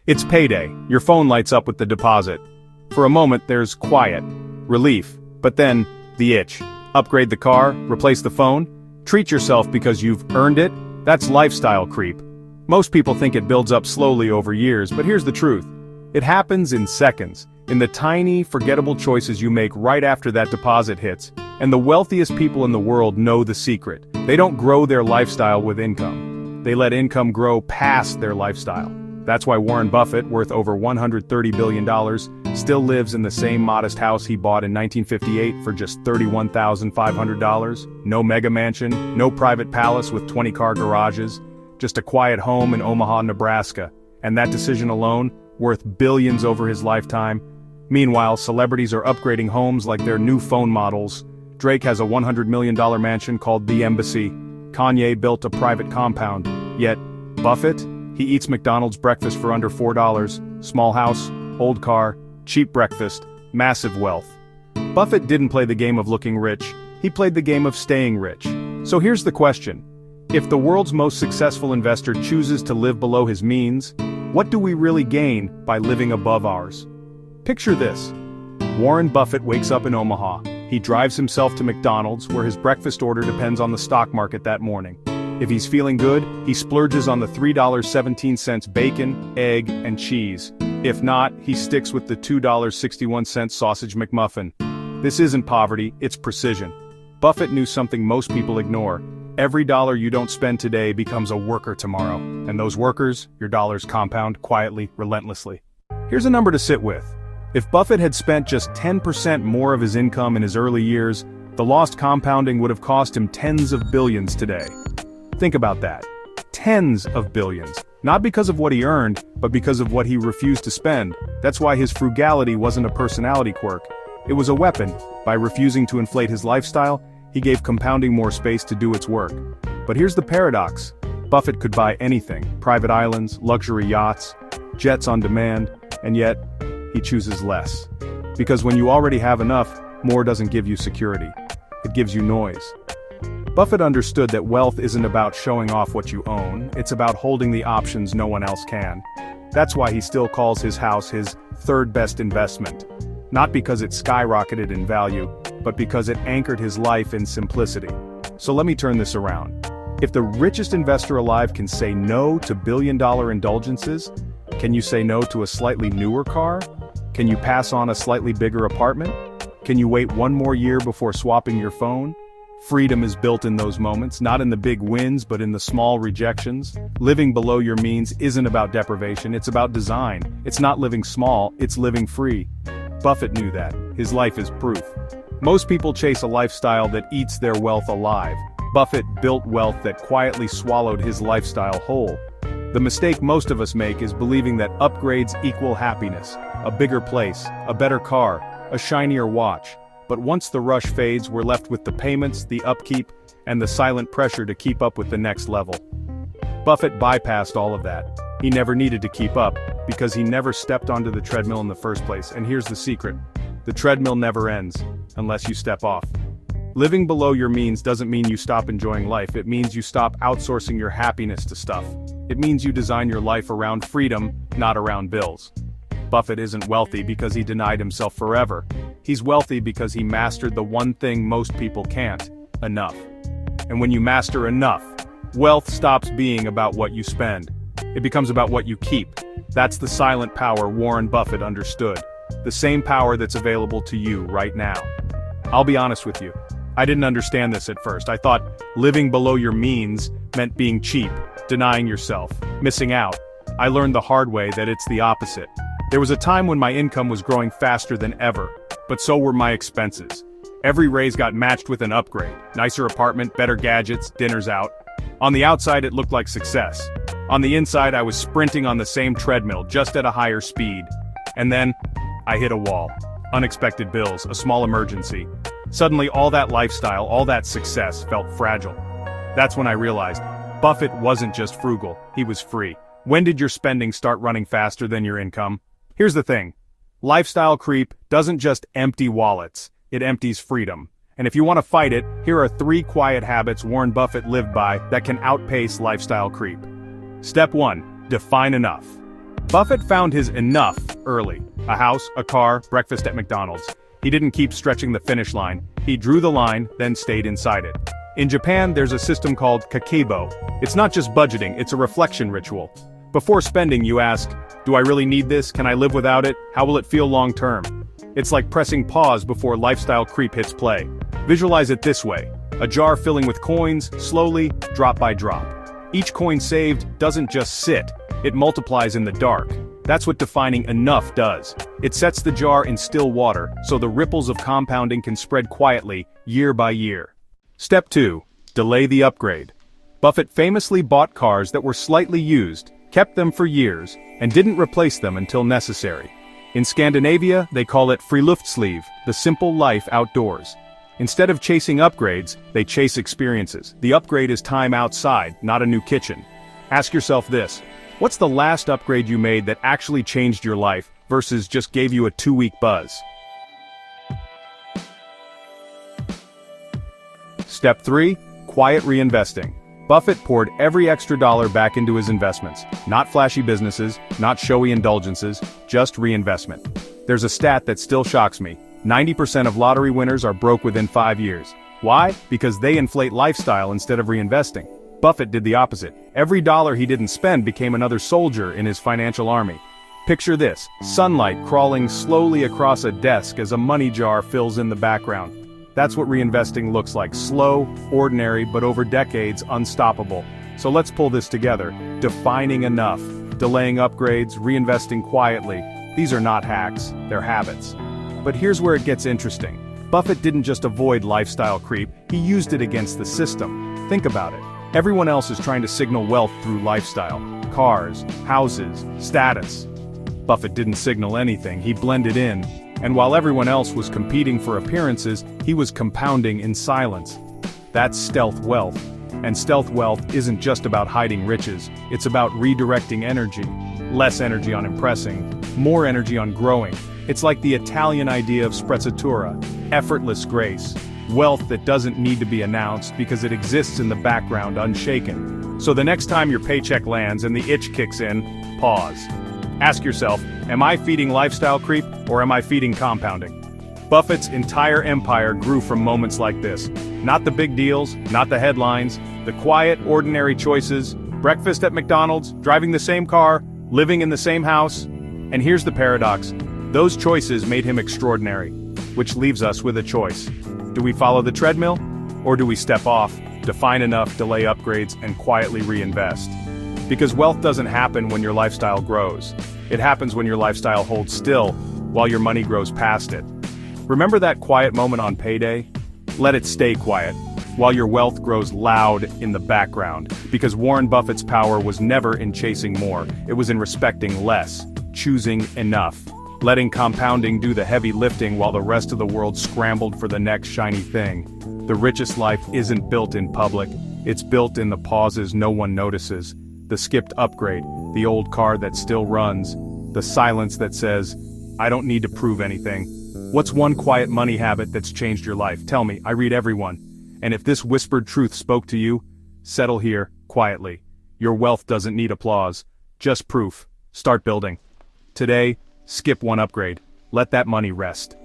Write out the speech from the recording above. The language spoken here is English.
It's payday. Your phone lights up with the deposit. For a moment, there's quiet, relief, but then, the itch. Upgrade the car, replace the phone, treat yourself because you've earned it. That's lifestyle creep. Most people think it builds up slowly over years, but here's the truth. It happens in seconds, in the tiny, forgettable choices you make right after that deposit hits. And the wealthiest people in the world know the secret. They don't grow their lifestyle with income. They let income grow past their lifestyle. That's why Warren Buffett, worth over $130 billion, still lives in the same modest house he bought in 1958 for just $31,500. No mega mansion, no private palace with 20-car garages, just a quiet home in Omaha, Nebraska. And that decision alone, worth billions over his lifetime. Meanwhile, celebrities are upgrading homes like their new phone models. Drake has a $100 million mansion called The Embassy. Kanye built a private compound. Yet, Buffett? He eats McDonald's breakfast for under $4, small house, old car, cheap breakfast, massive wealth. Buffett didn't play the game of looking rich, he played the game of staying rich. So here's the question. If the world's most successful investor chooses to live below his means, what do we really gain by living above ours? Picture this. Warren Buffett wakes up in Omaha. He drives himself to McDonald's, where his breakfast order depends on the stock market that morning. If he's feeling good, he splurges on the $3.17 bacon, egg, and cheese. If not, he sticks with the $2.61 sausage McMuffin. This isn't poverty, it's precision. Buffett knew something most people ignore. Every dollar you don't spend today becomes a worker tomorrow. And those workers, your dollars compound quietly, relentlessly. Here's a number to sit with. If Buffett had spent just 10% more of his income in his early years, the lost compounding would have cost him tens of billions today. Think about that. Tens of billions. Not because of what he earned, but because of what he refused to spend. That's why his frugality wasn't a personality quirk. It was a weapon. By refusing to inflate his lifestyle, he gave compounding more space to do its work. But here's the paradox. Buffett could buy anything. Private islands, luxury yachts, jets on demand, and yet, he chooses less. Because when you already have enough, more doesn't give you security. It gives you noise. Buffett understood that wealth isn't about showing off what you own, it's about holding the options no one else can. That's why he still calls his house his third best investment. Not because it skyrocketed in value, but because it anchored his life in simplicity. So let me turn this around. If the richest investor alive can say no to billion-dollar indulgences, can you say no to a slightly newer car? Can you pass on a slightly bigger apartment? Can you wait one more year before swapping your phone? Freedom is built in those moments, not in the big wins but in the small rejections. Living below your means isn't about deprivation, it's about design. It's not living small, it's living free. Buffett knew that. His life is proof. Most people chase a lifestyle that eats their wealth alive. Buffett built wealth that quietly swallowed his lifestyle whole. The mistake most of us make is believing that upgrades equal happiness, a bigger place, a better car, a shinier watch. But once the rush fades, we're left with the payments, the upkeep, and the silent pressure to keep up with the next level. Buffett bypassed all of that. He never needed to keep up, because he never stepped onto the treadmill in the first place. And here's the secret. The treadmill never ends, unless you step off. Living below your means doesn't mean you stop enjoying life, it means you stop outsourcing your happiness to stuff. It means you design your life around freedom, not around bills. Buffett isn't wealthy because he denied himself forever. He's wealthy because he mastered the one thing most people can't: enough. And when you master enough, wealth stops being about what you spend. It becomes about what you keep. That's the silent power Warren Buffett understood. The same power that's available to you right now. I'll be honest with you. I didn't understand this at first. I thought living below your means meant being cheap, denying yourself, missing out. I learned the hard way that it's the opposite. There was a time when my income was growing faster than ever, but so were my expenses. Every raise got matched with an upgrade. Nicer apartment, better gadgets, dinners out. On the outside it looked like success. On the inside I was sprinting on the same treadmill, just at a higher speed. And then, I hit a wall. Unexpected bills, a small emergency. Suddenly all that lifestyle, all that success felt fragile. That's when I realized, Buffett wasn't just frugal, he was free. When did your spending start running faster than your income? Here's the thing. Lifestyle creep doesn't just empty wallets, it empties freedom. And if you want to fight it, here are 3 quiet habits Warren Buffett lived by that can outpace lifestyle creep. Step 1. Define enough. Buffett found his enough early. A house, a car, breakfast at McDonald's. He didn't keep stretching the finish line. He drew the line, then stayed inside it. In Japan, there's a system called kakebo. It's not just budgeting, it's a reflection ritual. Before spending, you ask, do I really need this? Can I live without it? How will it feel long term? It's like pressing pause before lifestyle creep hits play. Visualize it this way. A jar filling with coins, slowly, drop by drop. Each coin saved doesn't just sit, it multiplies in the dark. That's what defining enough does. It sets the jar in still water, so the ripples of compounding can spread quietly, year by year. Step 2. Delay the upgrade. Buffett famously bought cars that were slightly used, kept them for years, and didn't replace them until necessary. In Scandinavia, they call it friluftsliv, the simple life outdoors. Instead of chasing upgrades, they chase experiences. The upgrade is time outside, not a new kitchen. Ask yourself this. What's the last upgrade you made that actually changed your life versus just gave you a 2-week buzz? Step 3. Quiet reinvesting. Buffett poured every extra dollar back into his investments. Not flashy businesses, not showy indulgences, just reinvestment. There's a stat that still shocks me. 90% of lottery winners are broke within 5 years. Why? Because they inflate lifestyle instead of reinvesting. Buffett did the opposite. Every dollar he didn't spend became another soldier in his financial army. Picture this, sunlight crawling slowly across a desk as a money jar fills in the background. That's what reinvesting looks like, slow, ordinary, but over decades, unstoppable. So let's pull this together. Defining enough, delaying upgrades, reinvesting quietly. These are not hacks, they're habits. But here's where it gets interesting. Buffett didn't just avoid lifestyle creep, he used it against the system. Think about it. Everyone else is trying to signal wealth through lifestyle. Cars, houses, status. Buffett didn't signal anything, he blended in. And while everyone else was competing for appearances, he was compounding in silence. That's stealth wealth. And stealth wealth isn't just about hiding riches, it's about redirecting energy. Less energy on impressing, more energy on growing. It's like the Italian idea of sprezzatura, effortless grace. Wealth that doesn't need to be announced because it exists in the background unshaken. So the next time your paycheck lands and the itch kicks in, pause. Ask yourself, am I feeding lifestyle creep or am I feeding compounding? Buffett's entire empire grew from moments like this. Not the big deals, not the headlines, the quiet, ordinary choices, breakfast at McDonald's, driving the same car, living in the same house. And here's the paradox. Those choices made him extraordinary, which leaves us with a choice. Do we follow the treadmill, or do we step off, define enough, delay upgrades, and quietly reinvest? Because wealth doesn't happen when your lifestyle grows. It happens when your lifestyle holds still, while your money grows past it. Remember that quiet moment on Payday? Let it stay quiet, while your wealth grows loud in the background. Because Warren Buffett's power was never in chasing more, it was in respecting less, choosing enough. Letting compounding do the heavy lifting while the rest of the world scrambled for the next shiny thing. The richest life isn't built in public, it's built in the pauses no one notices. The skipped upgrade, the old car that still runs, the silence that says, I don't need to prove anything. What's one quiet money habit that's changed your life? Tell me, I read everyone. And if this whispered truth spoke to you, settle here, quietly. Your wealth doesn't need applause, just proof. Start building. Today, skip one upgrade. Let that money rest.